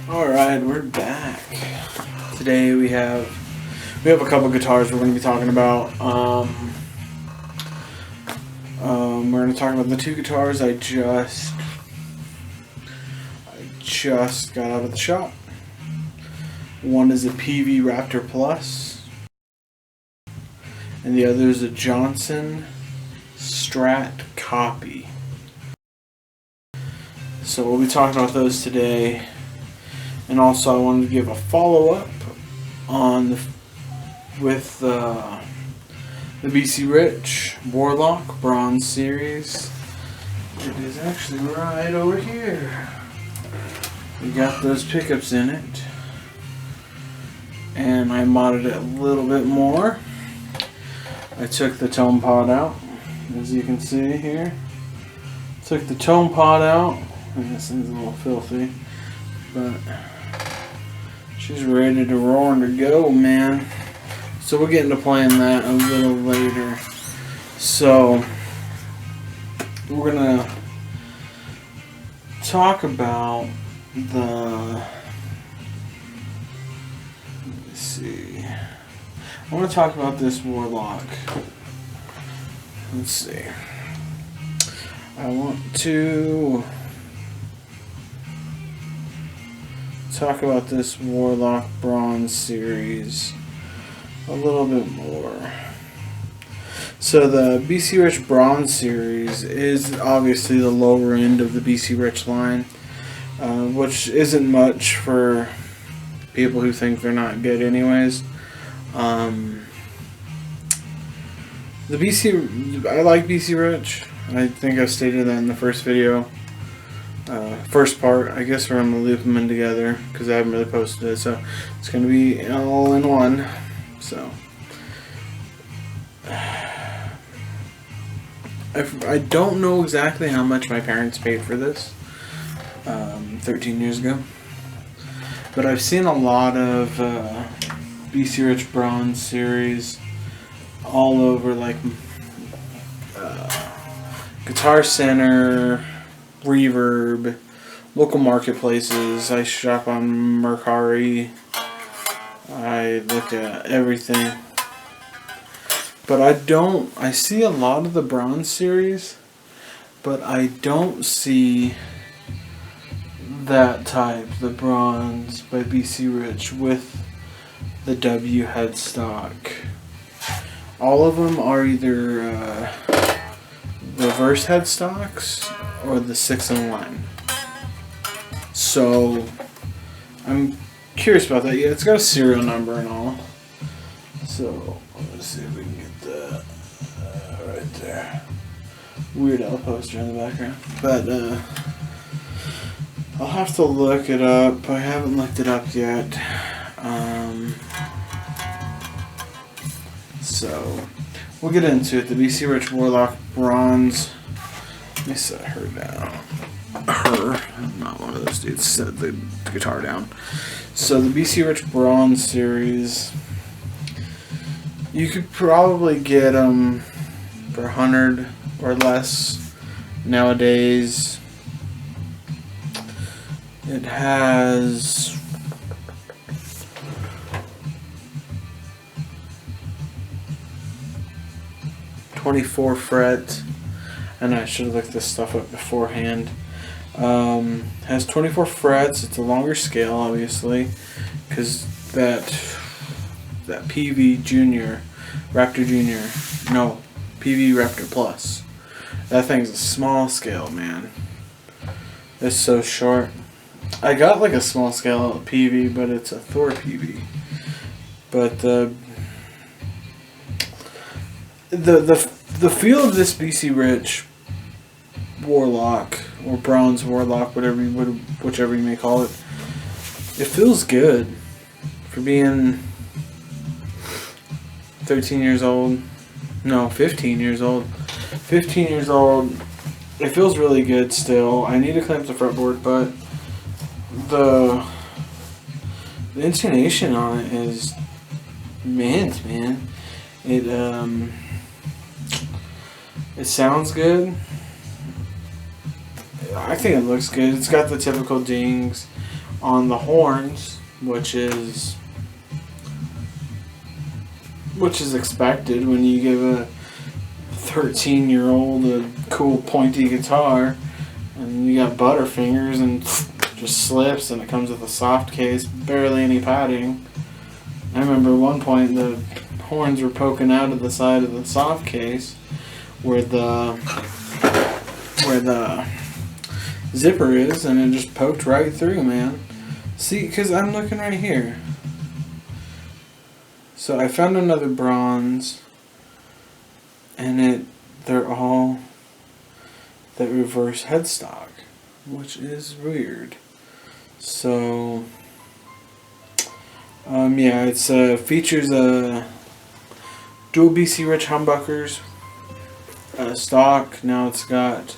Alright, we're back. Today we have a couple guitars we're going to be talking about. We're going to talk about the two guitars I just got out of the shop. One is a Peavey Raptor Plus, and the other is a Johnson Strat copy. So we'll be talking about those today. And also I wanted to give a follow-up on the BC Rich Warlock Bronze Series. It is actually right over here. We got those pickups in it. And I modded it a little bit more. I took the tone pod out, as you can see here. Took the tone pod out. And this thing's a little filthy. But she's ready to roar and to go, man. So we'll get into playing that a little later. So we're gonna talk about let's see. I want to talk about this Warlock. Let's see. I want to talk about this Warlock Bronze Series a little bit more. So the BC Rich Bronze Series is obviously the lower end of the BC Rich line, which isn't much for people who think they're not good anyways. I like BC Rich. I think I stated that in the first video. First part, I guess we're going to loop them in together because I haven't really posted it, so it's going to be all in one. So I don't know exactly how much my parents paid for this 13 years ago, but I've seen a lot of BC Rich Bronze Series all over, like Guitar Center, Reverb, local marketplaces. I shop on Mercari. I look at everything. But I see a lot of the Bronze Series, but I don't see that type, the Bronze by BC Rich with the W headstock. All of them are either reverse headstocks or the 6-in-1. So I'm curious about that. Yeah, it's got a serial number and all. So let's see if we can get that right there. Weird Al poster in the background. But I'll have to look it up. I haven't looked it up yet. So we'll get into it. The BC Rich Warlock Bronze. Let me set her down. I'm not one of those dudes. Set the guitar down. So the BC Rich Bronze Series, you could probably get them for $100 or less nowadays. It has 24 frets, and I should have looked this stuff up beforehand. Has 24 frets. It's a longer scale, obviously, because that Peavey Raptor Plus. That thing's a small scale, man. It's so short. I got like a small scale Peavey, but it's a Thor Peavey. But the feel of this BC Rich Warlock or Bronze Warlock, whichever you may call it, it feels good for being 13 years old. No, 15 years old. 15 years old. It feels really good still. I need to clean up the fretboard, but the intonation on it is mint, man. It sounds good. I think it looks good. It's got the typical dings on the horns, which is expected when you give a 13-year-old a cool pointy guitar, and you got butterfingers and just slips, and it comes with a soft case, barely any padding. I remember at one point the horns were poking out of the side of the soft case where the zipper is, and it just poked right through, man. See, because I'm looking right here. So I found another bronze, and they're all that reverse headstock, which is weird. So yeah, it's features a dual BC Rich humbuckers stock. Now it's got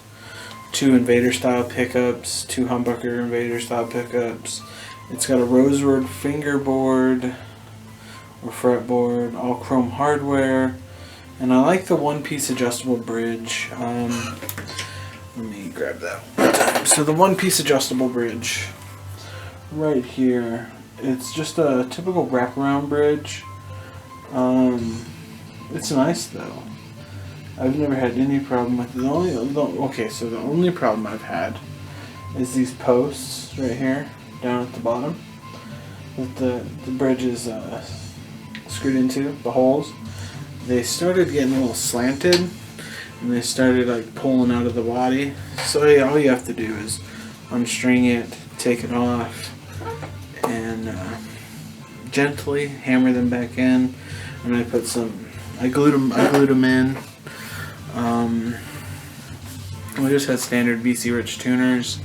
2 Invader style pickups, 2 humbucker Invader style pickups. It's got a rosewood fingerboard or fretboard, all chrome hardware, and I like the one-piece adjustable bridge. Let me grab that one time. So the one-piece adjustable bridge right here, it's just a typical wraparound bridge. It's nice though. I've never had any problem with it. The only problem I've had is these posts right here down at the bottom that the bridge is screwed into, the holes. They started getting a little slanted, and they started like pulling out of the body. So yeah, all you have to do is unstring it, take it off, and gently hammer them back in. And I glued them in. We just had standard BC Rich tuners.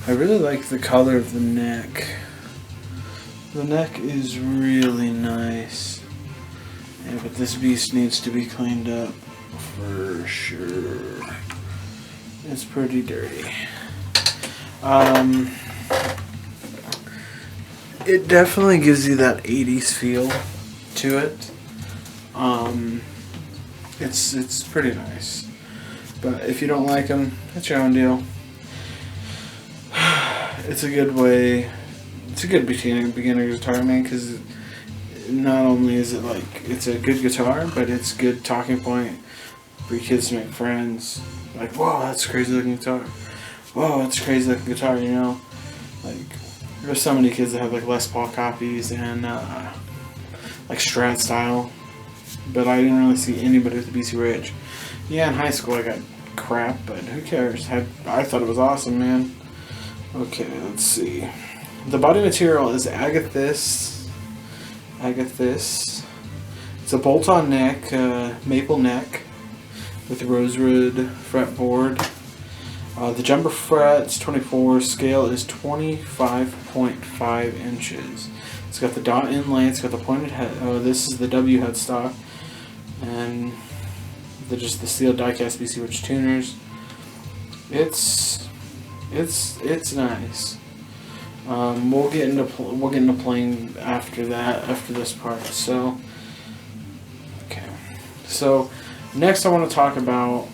I really like the color of the neck. The neck is really nice. Yeah, but this beast needs to be cleaned up for sure. It's pretty dirty. It definitely gives you that 80s feel to it. It's pretty nice. But if you don't like them, that's your own deal. It's a good way. It's a good beginner guitar, man, because not only is it like it's a good guitar, but it's a good talking point for your kids to make friends. Like, whoa, that's a crazy looking guitar. Whoa, that's a crazy looking guitar, you know? Like, there's so many kids that have like Les Paul copies and like Strat style, but I didn't really see anybody with the BC Rich. Yeah, in high school I got crap, but who cares? I thought it was awesome, man. Okay, let's see. The body material is agathis. It's a bolt-on neck, maple neck with rosewood fretboard. The jumper fret's 24. Scale is 25.5 inches. It's got the dot inlay. It's got the pointed head. Oh, this is the W headstock, and just the steel die-cast BC Rich tuners. It's nice. We'll get into playing after this part. So, okay. So, next I want to talk about.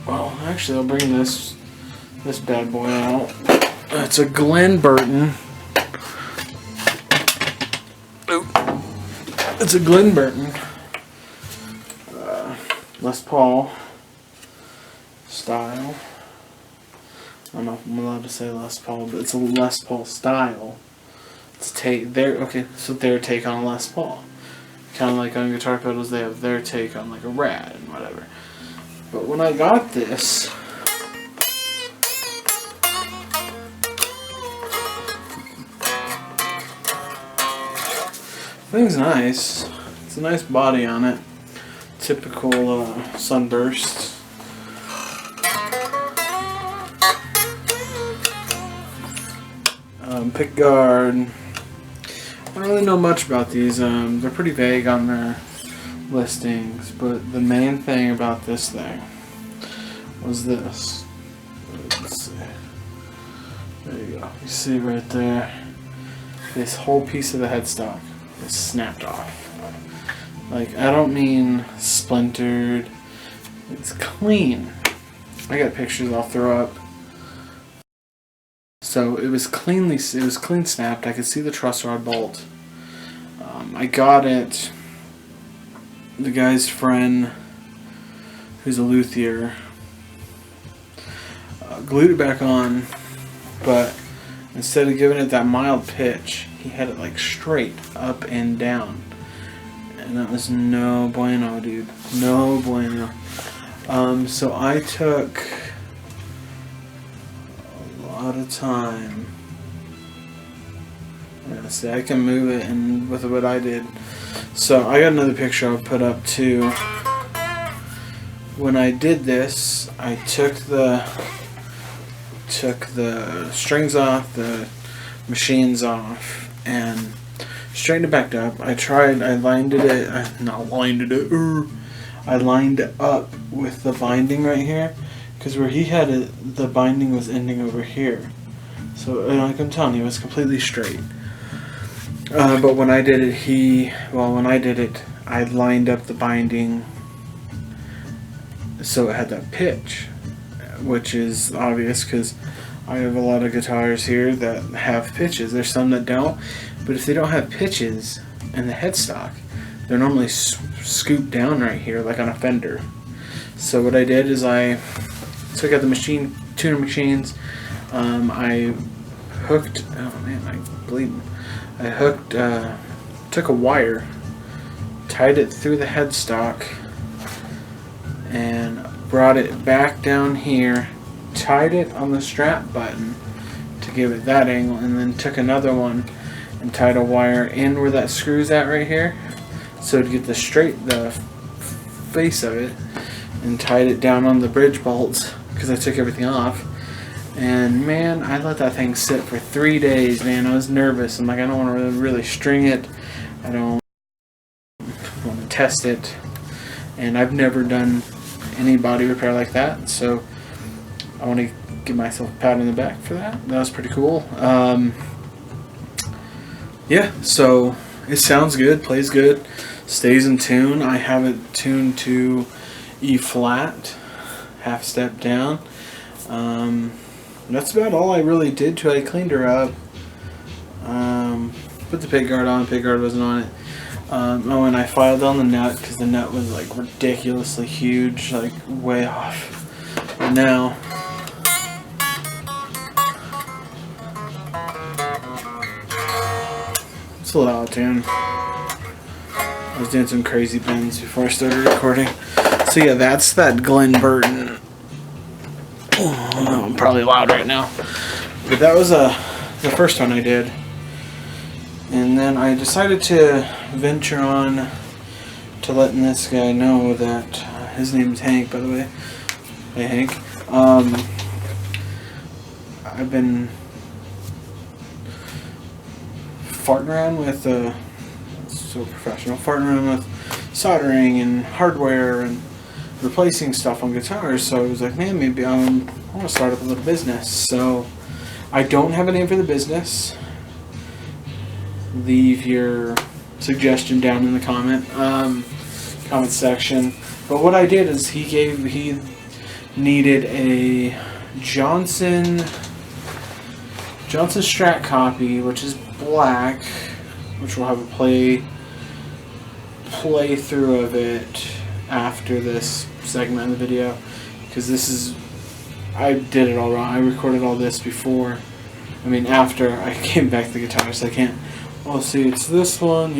Well, actually, I'll bring this bad boy out. It's a Glen Burton. It's a Glen Burton Les Paul style. I don't know if I'm allowed to say Les Paul, but it's a Les Paul style. It's their take on a Les Paul. Kind of like on guitar pedals, they have their take on like a Rat and whatever. But when I got this, thing's nice. It's a nice body on it. Typical sunburst. Pick guard. I don't really know much about these. They're pretty vague on their listings, but the main thing about this thing was this. Let's see. There you go. You see right there. This whole piece of the headstock is snapped off. Like, I don't mean splintered. It's clean. I got pictures I'll throw up. So it was clean snapped. I could see the truss rod bolt. I got it. The guy's friend, who's a luthier, glued it back on, but instead of giving it that mild pitch, he had it like straight up and down, and that was no bueno, dude. No bueno. So I took a lot of time. Yeah, see, I can move it, and with what I did. So I got another picture I'll put up too. When I did this, I took the strings off, the machines off, and straightened it back up. I lined it up with the binding right here, because where he had it, the binding was ending over here. So like I'm telling you, it was completely straight. But when I did it, I lined up the binding so it had that pitch, which is obvious because I have a lot of guitars here that have pitches. There's some that don't, but if they don't have pitches in the headstock, they're normally scooped down right here like on a Fender. So what I did is I took out the tuner machines. I hooked. Oh man, I'm bleeding. I took a wire, tied it through the headstock, and brought it back down here, tied it on the strap button to give it that angle, and then took another one and tied a wire in where that screw's at right here, so to get the face of it, and tied it down on the bridge bolts because I took everything off. And man, I let that thing sit for 3 days, man. I was nervous. I'm like, I don't want to really string it. I don't want to test it. And I've never done any body repair like that, so I want to give myself a pat on the back for that. That was pretty cool. Yeah, so it sounds good, plays good, stays in tune. I have it tuned to E flat, half step down. That's about all I really did to it. I cleaned her up, put the pick guard on. Pick guard wasn't on it. Oh, and I filed on the nut because the nut was like ridiculously huge, like way off. And now it's a little out of tune. I was doing some crazy bends before I started recording. So yeah, that's that Glenn Burton. Oh, I'm probably loud right now, but that was the first one I did, and then I decided to venture on to letting this guy know that his name is Hank, by the way. Hey Hank, I've been farting around with so professional, farting around with soldering and hardware and replacing stuff on guitars. So I was like, man, maybe I want to start up a little business. So I don't have a name for the business. Leave your suggestion down in the comment section. But what I did is he needed a Johnson Strat copy, which is black, which will have a play through of it after this segment of the video, because I did it all wrong. I recorded all this before, after I came back to the guitar, so I can't, see, it's this one,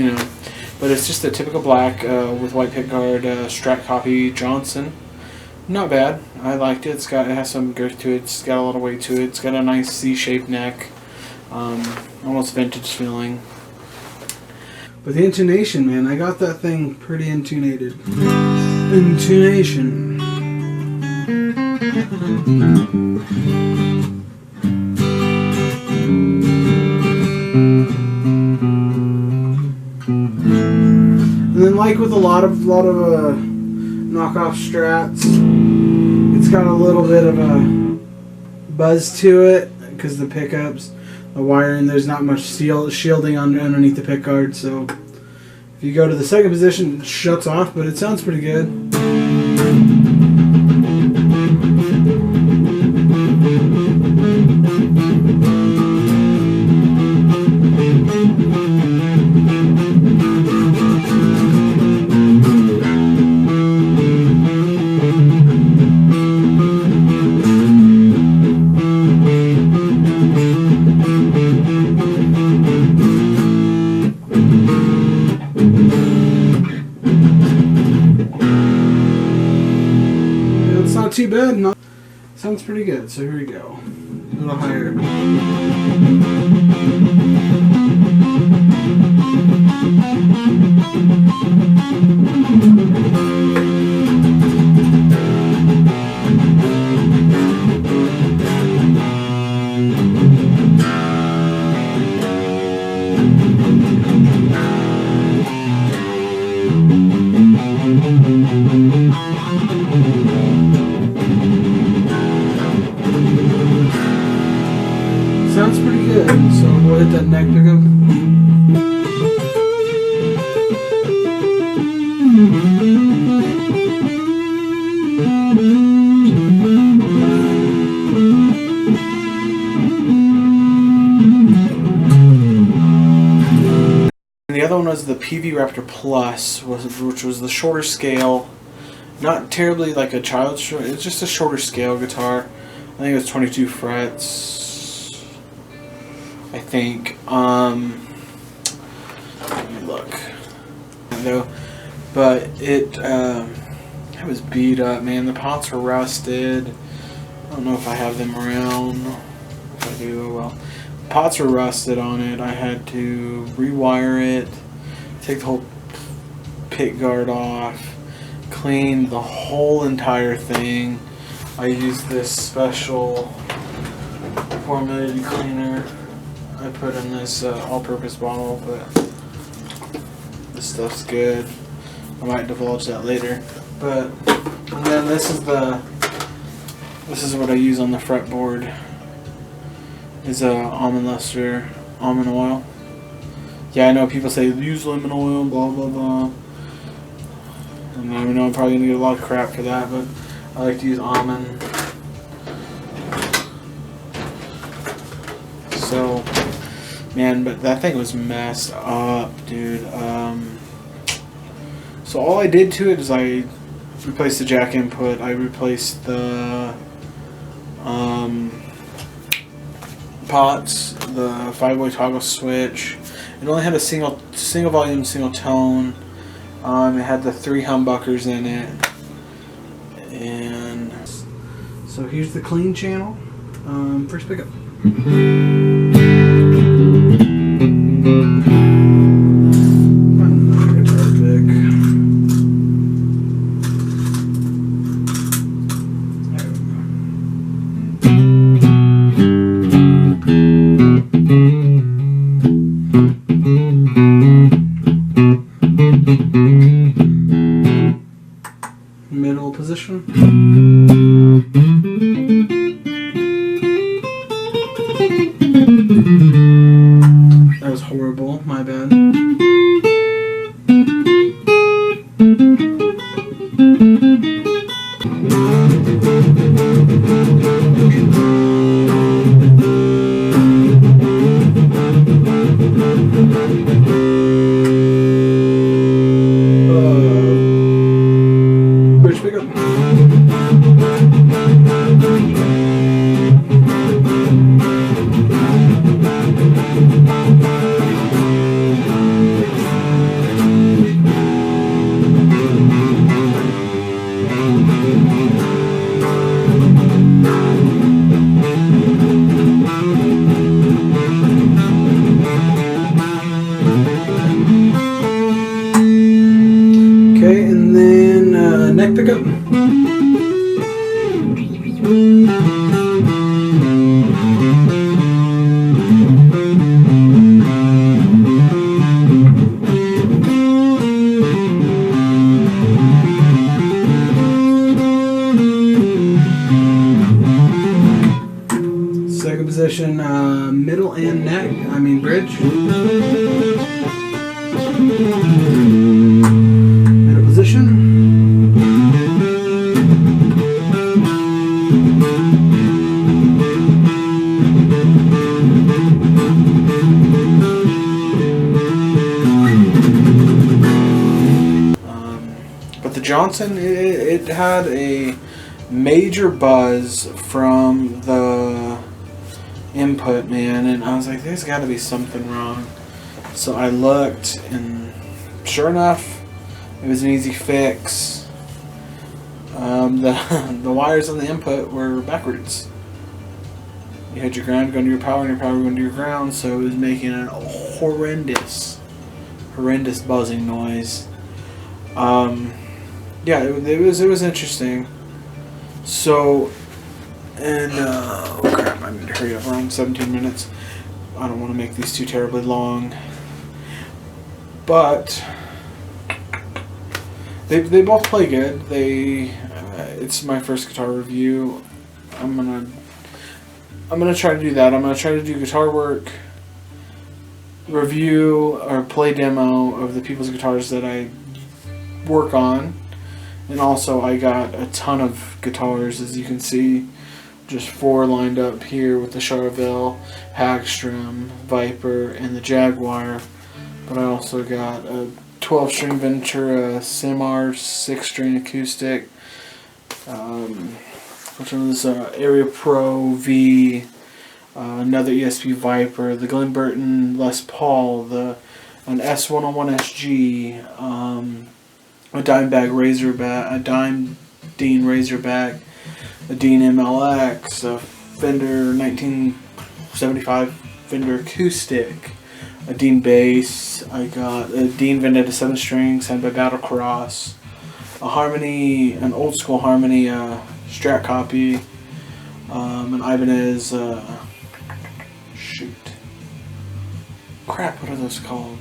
but it's just a typical black with white pickguard Strat copy Johnson. Not bad. I liked it. It has some girth to it. It's got a lot of weight to it. It's got a nice C-shaped neck, almost vintage feeling. But the intonation, man, I got that thing pretty intonated. Intonation. And then, like with a lot of knockoff Strats, it's got a little bit of a buzz to it because the pickups, the wiring, there's not much shielding underneath the pickguard, so if you go to the second position, it shuts off, but it sounds pretty good. not too bad. Sounds pretty good. So here we go. A little higher. Sounds pretty good. So we'll hit that neck pickup. And the other one was the Peavey Raptor Plus, which was the shorter scale. Not terribly like a child's short. It's just a shorter scale guitar. I think it was 22 frets. I think. Let me look. No, but it was beat up, man. The pots were rusted. I don't know if I have them around. If I do, oh well. The pots were rusted on it. I had to rewire it, take the whole pick guard off, clean the whole entire thing. I used this special formulated cleaner I put in this all-purpose bottle, but this stuff's good. I might divulge that later. But and then this is what I use on the fretboard. Is almond luster, almond oil. Yeah, I know people say use lemon oil, blah blah blah. And I know I'm probably gonna get a lot of crap for that, but I like to use almond. So, man, but that thing was messed up, dude. So all I did to it is I replaced the jack input. I replaced the pots, the 5-way toggle switch. It only had a single volume, single tone. It had the 3 humbuckers in it. And so here's the clean channel. First pickup. Middle position. That was horrible, my bad. Okay, and then neck pickup. Second position, middle and neck, bridge. Middle position. But the Johnson, it had a major buzz from the input, man, and I was like, there's got to be something wrong. So I looked, and sure enough, it was an easy fix. the wires on the input were backwards. You had your ground going to your power and your power going to your ground, so it was making a horrendous buzzing noise. Yeah, it was interesting. So, and oh crap, I need to hurry up. We're on 17 minutes. I don't want to make these too terribly long. But they both play good. It's my first guitar review. I'm gonna try to do that. I'm gonna try to do guitar work review or play demo of the people's guitars that I work on. And also I got a ton of guitars, as you can see, just 4 lined up here with the Charvel, Hagstrom, Viper, and the Jaguar. But I also got a 12-string Ventura Simar 6-string acoustic. Which one is Area Pro V, another ESP Viper, the Glen Burton Les Paul, an S101 SG, a Dimebag Razorback, a Dime Dean Razorback, a Dean MLX, a Fender 1975 Fender acoustic, a Dean bass. I got a Dean Vendetta 7-string signed by Battlecross, a Harmony, an old school Harmony Strat copy, an Ibanez, shoot, crap, what are those called?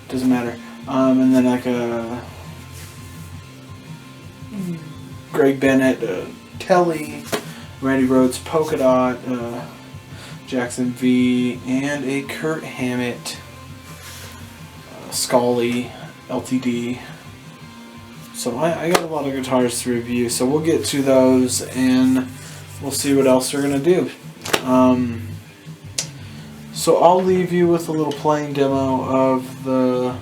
Doesn't matter. And then like a Greg Bennett Telly, Randy Rhoads Polka Dot, Jackson V, and a Kurt Hammett Scully LTD. So I got a lot of guitars to review, so we'll get to those and we'll see what else we're going to do. So I'll leave you with a little playing demo of the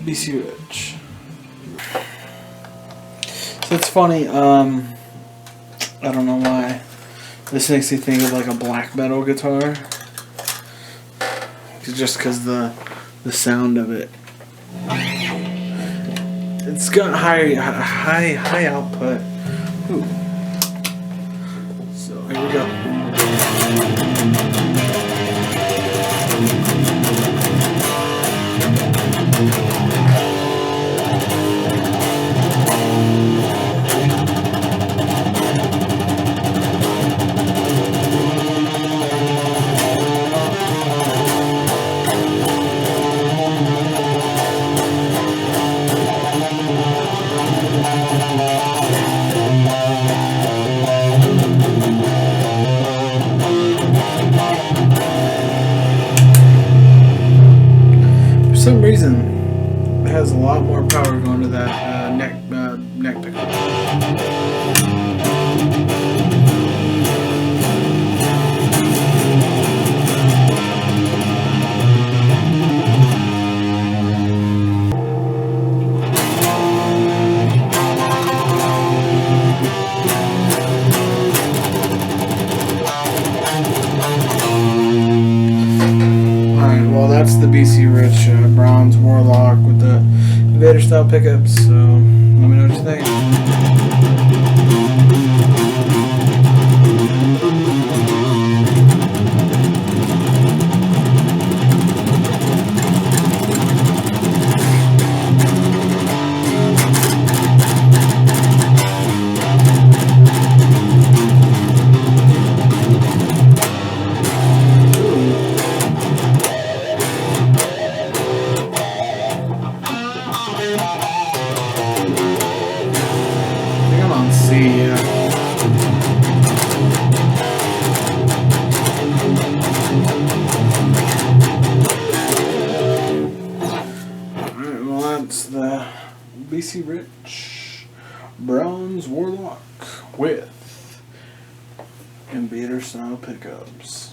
BC Rich. So it's funny, I don't know why, this makes me think of like a black metal guitar. Just because the sound of it. It's got high output. Ooh. So here we go. For some reason, it has a lot more power going to that neck pickup. That's the BC Rich bronze Warlock with the Invader style pickups, so let me know what you think. Alright, well that's the BC Rich bronze Warlock with Invader style pickups.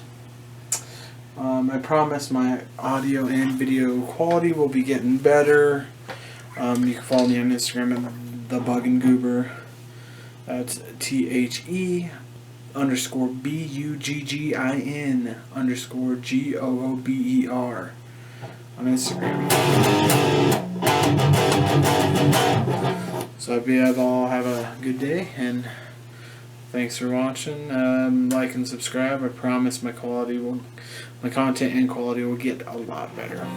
I promise my audio and video quality will be getting better. You can follow me on Instagram at TheBuggingGoober. That's THE_BUGGIN_GOOBER on Instagram. So I hope you all have a good day, and thanks for watching. Like and subscribe. I promise my content and quality will get a lot better.